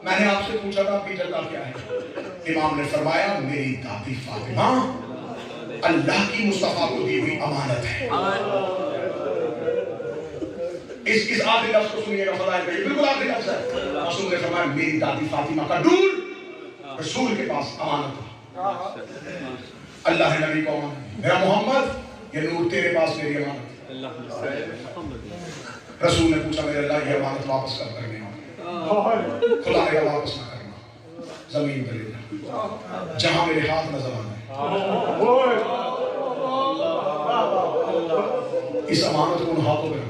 میں نے آپ سے پوچھا تھا آپ کی جگہ کیا ہے؟ امام نے فرمایا میری دادی فاطمہ اللہ کی مصطفیٰ کو دی ہوئی امانت ہے۔ اس آخری لفظ کو سنیے گا فضائل کا، یہ بالکل آخری لفظ ہے۔ رسول نے فرمایا میری دادی فاطمہ کا ڈور رسول کے پاس امانت ہے۔ اللہ نے نبی کو امانت، میرا محمد یہ نور تیرے پاس میری امانت ہے۔ رسول نے پوچھا میرے اللہ یہ امانت واپس کب کرنے والا؟ خدا نے کہا واپس نہ کرنا، زمین پر لے جا جہاں میرے ہاتھ نظر آنا ہے، اس امانت کو ان ہاتھوں میں رکھو۔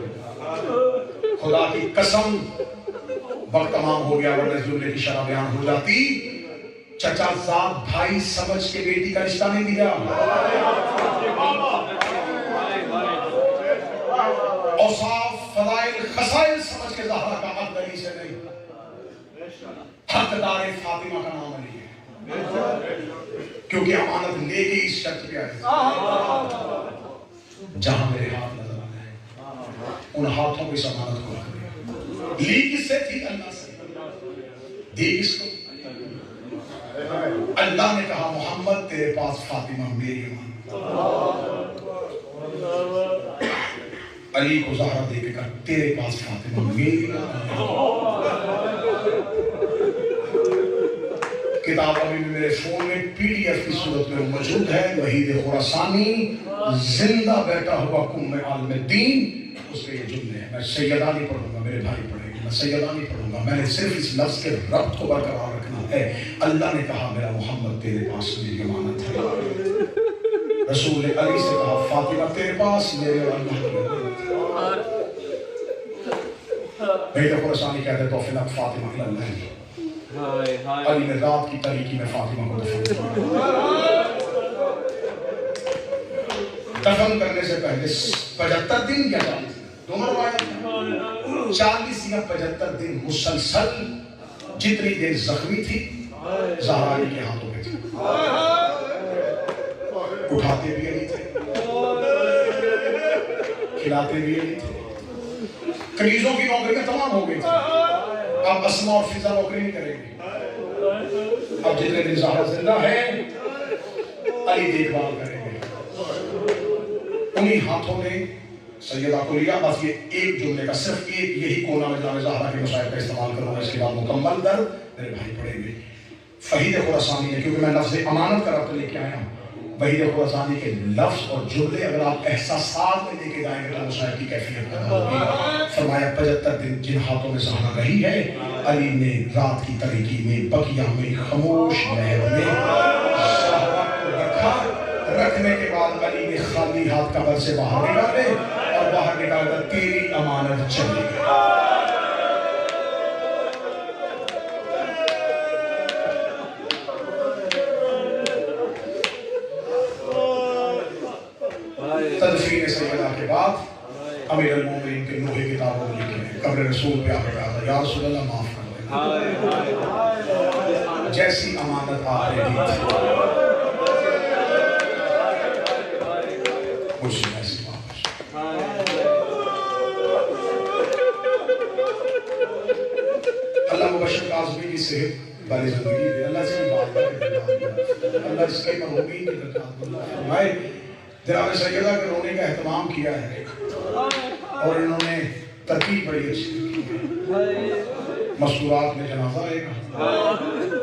خدا کی قسم وقت تمام ہو گیا ورنہ جملے کی شرح بیان ہو جاتی۔ چچا ذات بھائی سمجھ کے بیٹی کا رشتہ نہیں دیا، اوصاف فضائل خصائل سمجھ کے زہرا کا حق علی سے نہیں، حقدار فاطمہ کا نام علی ہے، کیونکہ امانت لے کے اس شرط پہ آئے جہاں میرے ہاتھ نظر آنا ہے ان ہاتھوں کو اس امانت کو رکھ دیا۔ لی کس سے تھی؟ اللہ سے۔ دی کس کو؟ اللہ نے کہا محمد تیرے پاس فاطمہ میری امانت، علی کو زہرا دے کے کہا تیرے پاس فاطمہ میری امانت۔ کتاب ابھی میرے فون میں پی ڈی ایف کی صورت میں موجود ہے، وحید خراسانی زندہ بیٹھا ہوا قم عالم دین، اس کے یہ جملے ہیں۔ میں سیدہ نہیں پڑھوں گا، میرے بھائی پڑھیں گے، میں سیدہ نہیں پڑھوں گا، میں نے صرف اس لفظ کے ربط کو برقرار رکھنا ہے۔ اللہ نے کہا میرا محمد تیرے پاس میری امانت ہے، رسول نے علی سے کہا فاطمہ تیرے پاس میرے اور اللہ کی امانت ہے۔ وحید خراسانی کہتے تو فلق فاطمہ کی اللہ ہے، علی نے رات کی تاریکی میں فاطمہ کو دفن کرنے سے پہلے 75 دن یا 40 دن دونوں روایت ہیں، 40 یا 75 دن مسلسل جتنی دیر زخمی تھی زہرا علی کے ہاتھوں میں تھی، اٹھاتے بھی علی تھے، کھلاتے بھی علی تھے، کنیزوں کی نوکریاں تمام ہو گئی تھی، اب اسما اور فضا نوکری نہیں کریں گے، اب جتنے دن زہرا زندہ ہے علی دیکھ بھال کریں گے۔ انہی ہاتھوں نے سیدہ کو لیا، بس یہ ایک جملے کا صرف ایک یہی کونا میں جناب زہرا کے مسائل کا استعمال کروں گا، اس کے بعد مکمل در میرے بھائی پڑھیں گے۔ وحید خراسانی نے، کیونکہ میں لفظ امانت کا ربط لے کے آیا ہوں، وحید خراسانی کے لفظ اور جملے اگر آپ احساسات میں لے کے جائیں گے تو مسائل کی کیفیت پیدا ہوگی۔ فرمایا 75 دن جن ہاتھوں میں زہرا رہی ہے، علی نے رات کی تاریکی میں بقیہ میں خاموش لہر میں زہرا کو رکھا، رکھنے کے بعد علی نے خالی ہاتھ قبر سے باہر نکالے اور باہر نکال کر تیری امانت چلی گئی۔ تدفین سیدہ کے بعد امیر المومنین کے نوحے کتابوں میں لکھے ہیں، قبر رسول پہ آگے کہا تھا یا رسول اللہ معاف کر دو، جیسی امانت آپ نے دی تھی مجھے ایسی واپس۔ اللہ مبشر کاظمی کی صحت والی زندگی دے، اللہ سے بات کرے، اللہ اس کے مرحومین کی برکات فرمائے۔ جناب سیدہ کے رونے کا اہتمام کیا ہے اور انہوں نے ترتیب بڑی اچھی کی ہے، مسکورات میں جنازہ آئے گا،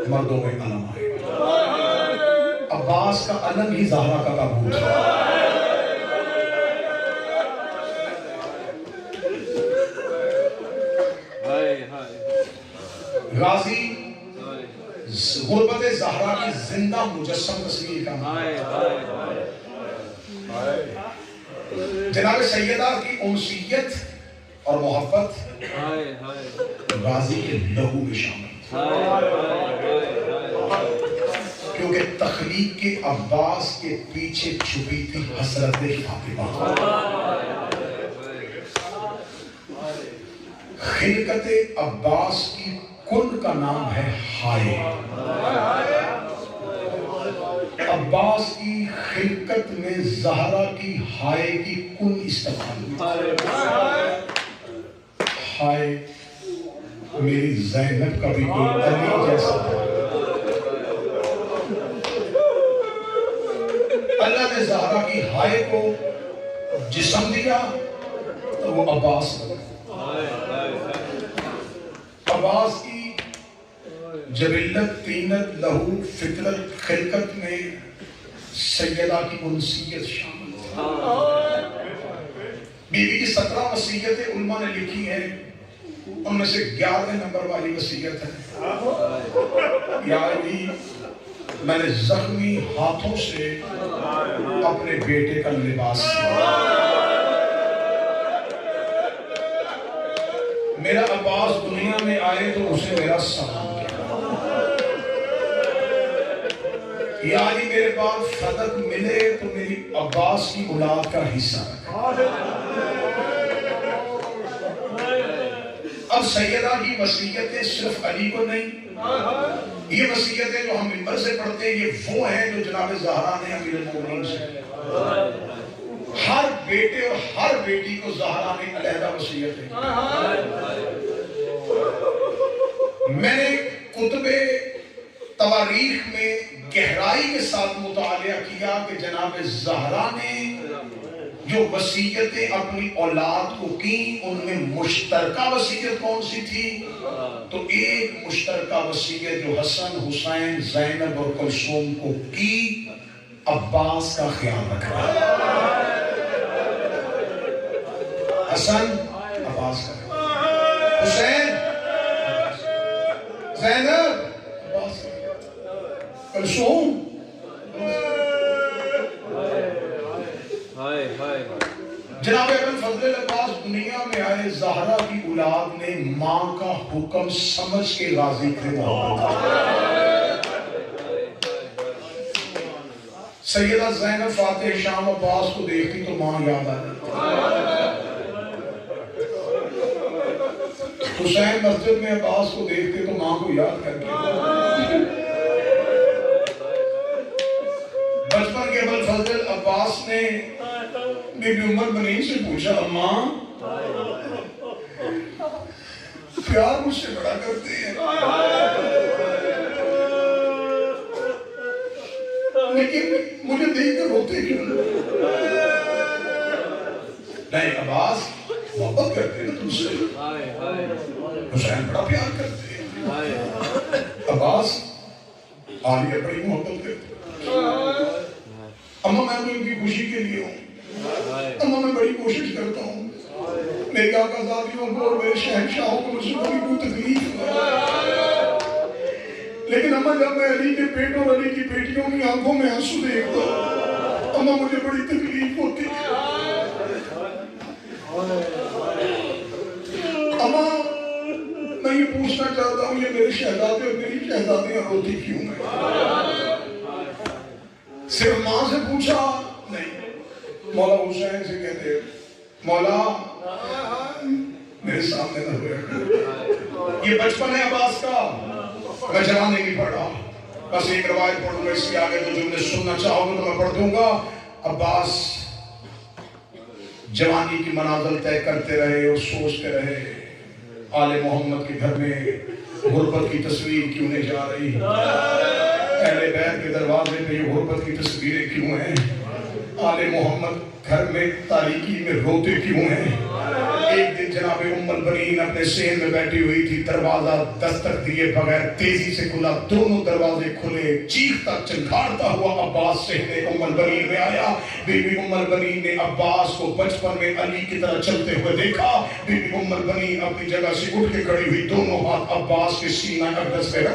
مردوں میں علم آئے گا۔ عباس کا علم ہی زہرا کا تابوت ہے۔ غازی غربت زہرا کی زندہ مجسم تصویر کا نام، جناب سیدہ کی انسیت اور محبت غازی کے لہو میں شامل، کیونکہ تخلیق کے عباس کے پیچھے چھپی تھی حسرت فاطمہ۔ خلقت عباس کی کن کا نام ہے ہائے، عباس کی خلقت میں زہرا کی ہائے کی کن استعمال، ہائے میری زینب کا بھی کوئی علی جیسا تھا. اللہ نے زہرا کی ہائے کو جسم دیا تو وہ عباس بنا. عباس کی جبلت طینت لہو فطرت خلقت میں سیدہ کی انسیت شامل تھی. بیوی کی 17 وصیتیں علماء نے لکھی ہیں، ان میں سے 11 نمبر والی وصیت ہے، یا علی میں نے زخمی ہاتھوں سے اپنے بیٹے کا لباس سیا. میرا عباس دنیا میں آئے تو اسے میرا سلام کیا. یا علی میرے بعد فتح ملے تو میری عباس کی اولاد کا حصہ رکھا. اب سیدہ کی وصیتیں صرف علی کو نہیں، یہ وصیتیں جو ہم منبر سے پڑھتے ہیں یہ وہ ہیں جو جناب زہرا نے امیر المومنین سے. ہر بیٹے اور ہر بیٹی کو زہرا نے علیحدہ وصیتیں. میں نے کتب تواریخ میں گہرائی کے ساتھ مطالعہ کیا کہ جناب زہرا نے جو وصیتیں اپنی اولاد کو کی ان میں مشترکہ وصیت کون سی تھی؟ تو ایک مشترکہ وصیت جو حسن، حسین، زینب اور کلثوم کو کی، عباس کا خیال رکھنا. حسن عباس کا، حسین زینب عباس کا، کلثوم. جناب ابن فضل عباس دنیا میں آئے، زہرا کی اولاد نے ماں کا حکم سمجھ کے راضی تھے. سیدہ زینب فاتح شام عباس کو دیکھتی تو ماں یاد آ جاتی. حسین مسجد میں عباس کو دیکھتے تو ماں کو یاد کرتے. بچپن کے ابن فضل عباس نے بی بی ام المؤمنین سے پوچھا، اماں پیار مجھ سے بڑا کرتے ہیں لیکن مجھے دیکھ کر روتے کیوں؟ نہیں عباس محبت کرتے ہیں تم سے، حسین بڑا پیار کرتے ہیں. عباس عالیہ بڑی محبت کرتے ہیں. اماں میں تو ان کی خوشی کے لیے ہوں، اماں میں بڑی کوشش کرتا ہوں، میرے آقا زادیوں کو اور میرے شہنشاہوں کو مجھ سے کوئی تکلیف ہے، لیکن اماں جب میں علی کے پیٹ اور علی کی بیٹیوں کی آنکھوں میں آنسو دیکھتا ہوں اماں مجھے بڑی تکلیف ہوتی ہے. اماں میں یہ پوچھنا چاہتا ہوں یہ میرے شہزادے اور میری شہزادیاں روتی کیوں ہیں؟ صرف ماں سے پوچھا نہیں، مولا حسین سے کہتے مولا میرے سامنے نہ ہوئے. یہ بچپن ہے عباس کا، میں جوانے نہیں پڑھا، بس ایک روایت پڑھوں گا، اس کے آگے تو جو میں سننا چاہوں گا تو میں پڑھ دوں گا. عباس جوانی کی منازل طے کرتے رہے اور سوچتے رہے آل محمد کے گھر میں غربت کی تصویر کیوں نہیں جا رہی، اہل بیت کے دروازے پہ یہ غربت کی تصویریں کیوں ہیں، آل محمد گھر میں تاریکی میں روتے کیوں ہیں. ایک دن جناب ام البنین اپنے سین میں بیٹھی ہوئی تھی، دروازہ دستک دیے بغیر تیزی سے کھلا، دونوں دروازے کھلے، چیختا چنگھاڑتا ہوا عباس سہنے ام البنین میں آیا. بی بی ام البنین نے عباس کو بچپن میں علی کی طرح چلتے ہوئے دیکھا. بی بی ام البنین اپنی جگہ سے اٹھ کے کھڑی ہوئی، دونوں ہاتھ عباس کے سینہ اقدس پہ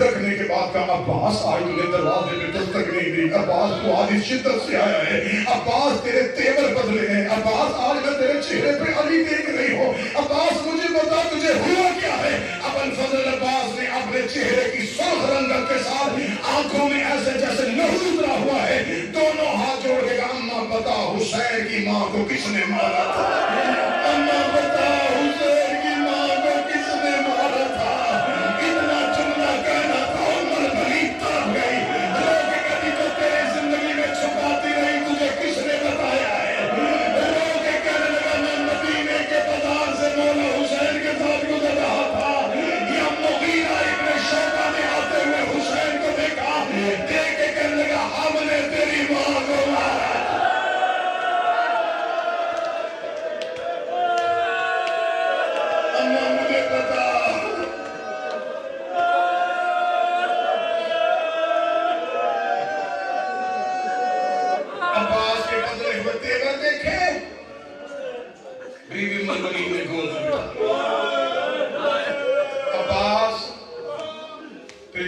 رکھنے کے بعد کہا عباس آج تمہیں دروازے پہ دستک نہیں دی، عباس تو آج اس شدت سے آیا ہے، عباس تیرے تیور بدلے ہیں، عباس آج میں تیرے چہرے پہ علی دیکھ رہی ہو، عباس مجھے بتا تجھے ہوا کیا ہے. ابن فضل عباس نے اپنے چہرے کی سرخ رنگت کے ساتھ آنکھوں میں ایسے جیسے لہو اترا ہوا ہے، دونوں ہاتھ جوڑ کے کہا اماں بتا حسین کی ماں کو کس نے مارا تھا، اماں بتا حسین کی ماں کو کس نے مارا تھا. اتنا جملہ کہنا تھا عمر بنی تڑپ گئی، لوگ کبھی تو تیری زندگی میں چھپاتی رہی، تجھے کس نے بتایا ہے. لوگ کہنے لگا میں مدینے کے بازار سے مولا حسین کے ساتھ گزر رہا تھا،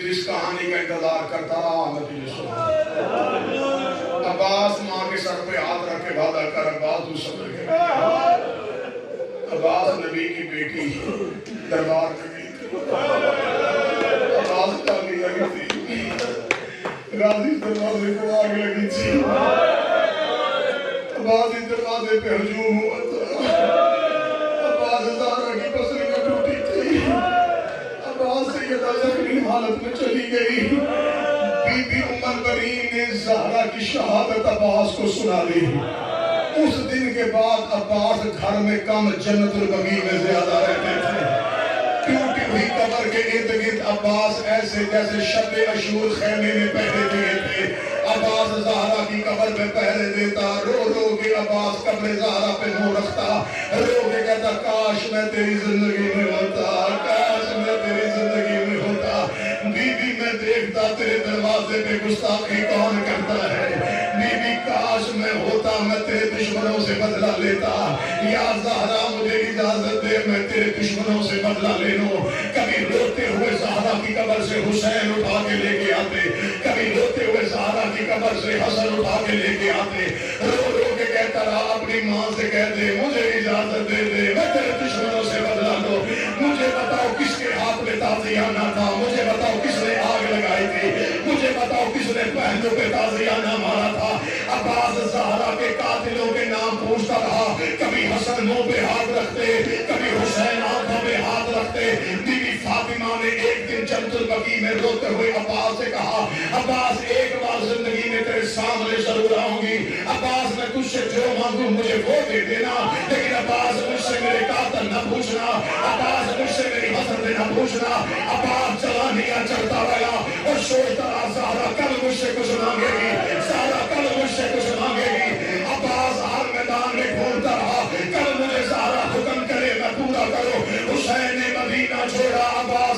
جس کہانی کا انتظار کرتا رہا میں تجھے سنا. عباس ماں کے سر پہ ہاتھ رکھ کے وعدہ کر عباس تو صبر کر. عباس نبی کی بیٹی دربار میں گئی تھی. عباس ڈالی لگی تھی. غازی دروازے کو آگ لگی تھی. عباس اس دروازے پہ ہجوم ہوا تھا. عباس زہرا کی پسلیاں ٹوٹی تھی. عباس سیدہ یقین حالت میں چلی گئی. بی بی ام البنین نے زہرا کی شہادت عباس کو سنا دی. اس دن کے بعد عباس گھر میں کم جنت البقیع میں زیادہ رہتے تھے. ٹوٹی ہوئی قبر کے ارد گرد عباس ایسے جیسے شب عاشور خیمے میں پہرے دیے تھے. عباس زہرا کی قبر میں پہرے دیتا. رو رو کے عباس قبر زہرا پہ منہ رکھتا. رو کے کہتا کاش میں تیری زندگی میں ہوتا. کاش میں تیری زندگی میں ہوتا. بی بی میں دیکھتا تیرے دروازے پہ گستاخی کون کرتا ہے. بی بی کاش میں ہوتا میں تیرے دشمنوں سے بدلہ لیتا. یا زہرا مجھے اجازت دے میں تیرے دشمنوں سے بدلہ لے لوں. کبھی روتے ہوئے زہرا کی قبر سے حسین اٹھا کے لے کے آتے. کبھی روتے ہوئے زہرا کی قبر سے حسن اٹھا کے لے کے آتے. رو رو کے کہتا رہا اپنی ماں سے کہہ دے مجھے اجازت دے دے میں تیرے دشمنوں سے بدلہ لوں. مجھے بتاؤ کس کے ہاتھ میں تازیانہ تھا. مجھے بتاؤ کس نے آگ لگائی تھی. مجھے بتاؤ کس نے پہنوں پہ تازیانہ مارا تھا. عباس زہرا کے قاتلوں کے نام پوچھتا رہا. کبھی حسن منہ پہ ہاتھ رکھتے. کبھی حسین آنکھوں پہ ہاتھ رکھتے. بی بی فاطمہ نے ایک دن جنت البقیع میں روتے ہوئے عباس سے کہا عباس ایک بار زندگی میں تیرے سامنے ضرور آؤں گی. عباس میں تجھ سے جو مانگوں مجھے وہ دے دینا. لیکن عباس مجھ سے میرے قاتل نہ پوچھنا. عباس مجھ سے میری حسرت نہ پوچھنا. عباس جوانیاں چڑھتا رہا اور سوچتا رہا زہرا کل مجھ سے کچھ مانگے گی. زہرا کل مجھ سے کچھ مانگے گی. عباس ہر میدان میں ڈھونڈتا رہا کل مجھے زہرا حکم کرے میں پورا کروں. حسین نے مدینہ چھوڑا. عباس